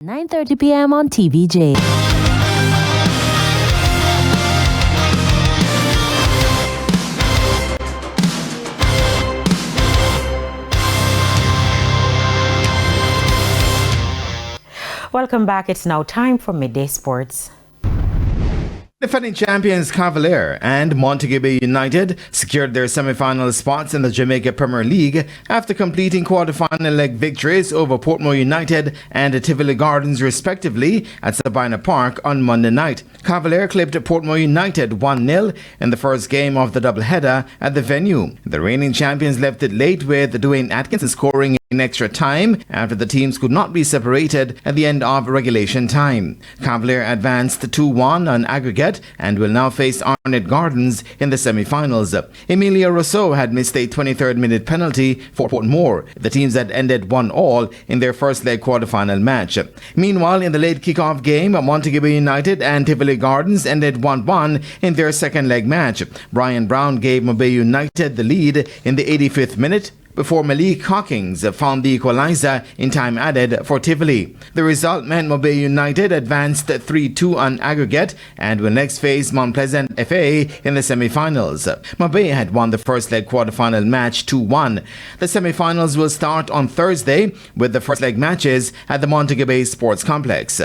9:30 p.m. on TVJ. Welcome back. It's now time for Midday Sports. Defending champions Cavalier and Montego Bay United secured their semi-final spots in the Jamaica Premier League after completing quarter-final leg victories over Portmore United and Tivoli Gardens respectively at Sabina Park on Monday night. Cavalier clipped Portmore United 1-0 in the first game of the doubleheader at the venue. The reigning champions left it late with Dwayne Atkinson scoring in extra time after the teams could not be separated at the end of regulation time. Cavalier advanced 2-1 on aggregate and will now face Arnett Gardens in the semi-finals. Emilio Rousseau had missed a 23rd minute penalty for Portmore. The teams had ended 1-1 in their first leg quarter-final match. Meanwhile, in the late kick-off game, Montego Bay United and Tivoli Gardens ended 1-1 in their second leg match. Brian Brown gave Mobay United the lead in the 85th minute before Malik Hawkins found the equalizer in time added for Tivoli. The result meant Mobay United advanced 3-2 on aggregate and will next face Mount Pleasant FA in the semi-finals. Mobay had won the first leg quarter-final match 2-1. The semi-finals will start on Thursday with the first leg matches at the Montego Bay Sports Complex.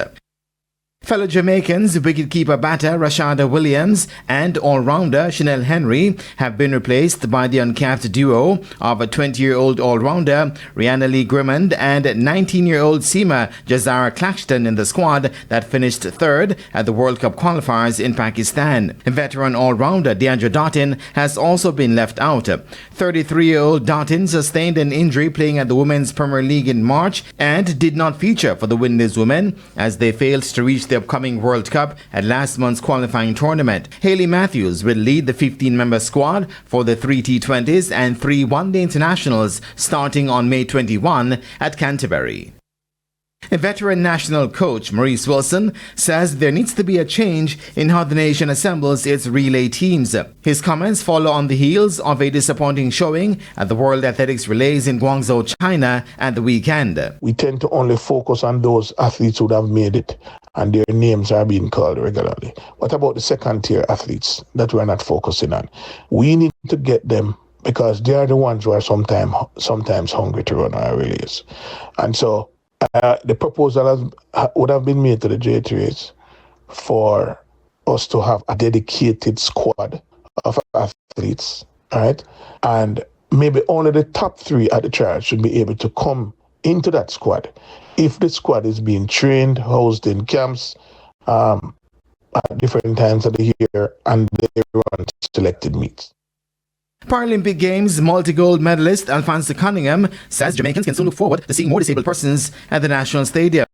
Fellow Jamaicans, wicketkeeper batter Rashada Williams and all-rounder Chanel Henry have been replaced by the uncapped duo of a 20-year-old all-rounder Rihanna Lee Grimmond and 19-year-old seamer Jazara Claxton in the squad that finished third at the World Cup qualifiers in Pakistan. Veteran all-rounder Deandra Doughton has also been left out. 33-year-old Doughton sustained an injury playing at the Women's Premier League in March and did not feature for the Windies women as they failed to reach the upcoming World Cup at last month's qualifying tournament. Hayley Matthews will lead the 15-member squad for the 3 T20s and 3 one-day internationals starting on May 21 at Canterbury. A veteran national coach, Maurice Wilson, says there needs to be a change in how the nation assembles its relay teams. His comments follow on the heels of a disappointing showing at the World Athletics Relays in Guangzhou, China at the weekend. We tend to only focus on those athletes who have made it and their names are being called regularly. What about the second-tier athletes that we're not focusing on? We need to get them because they are the ones who are sometimes hungry to run our relays. And so the proposal would have been made to the J3s for us to have a dedicated squad of athletes, right? And maybe only the top 3 at the charge should be able to come into that squad. If the squad is being trained, housed in camps at different times of the year, and they run selected meets. Paralympic Games multi-gold medalist Alphonso Cunningham says Jamaicans can soon look forward to seeing more disabled persons at the National Stadium.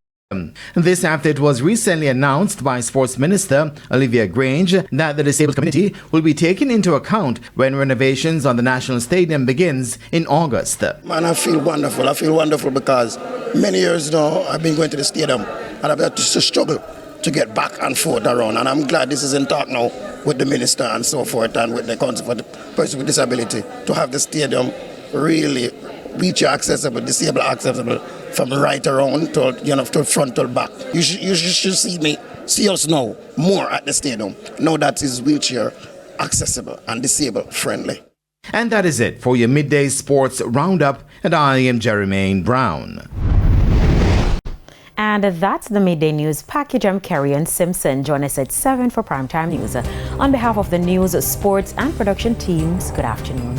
This after it was recently announced by Sports Minister Olivia Grange that the disabled community will be taken into account when renovations on the National Stadium begins in August. Man, I feel wonderful. I feel wonderful because many years now I've been going to the stadium and I've had to struggle to get back and forth around, and I'm glad this is in talk now with the minister and so forth and with the Council for the Person with Disability to have the stadium really wheelchair accessible, disabled accessible from right around to front to back. You should see us now more at the stadium now that is wheelchair accessible and disabled friendly. And that is it for your midday sports roundup, and I am Jermaine Brown. And that's the Midday News package. I'm Kerry-Ann Simpson. Join us at 7 for Primetime News. On behalf of the news, sports and production teams, good afternoon.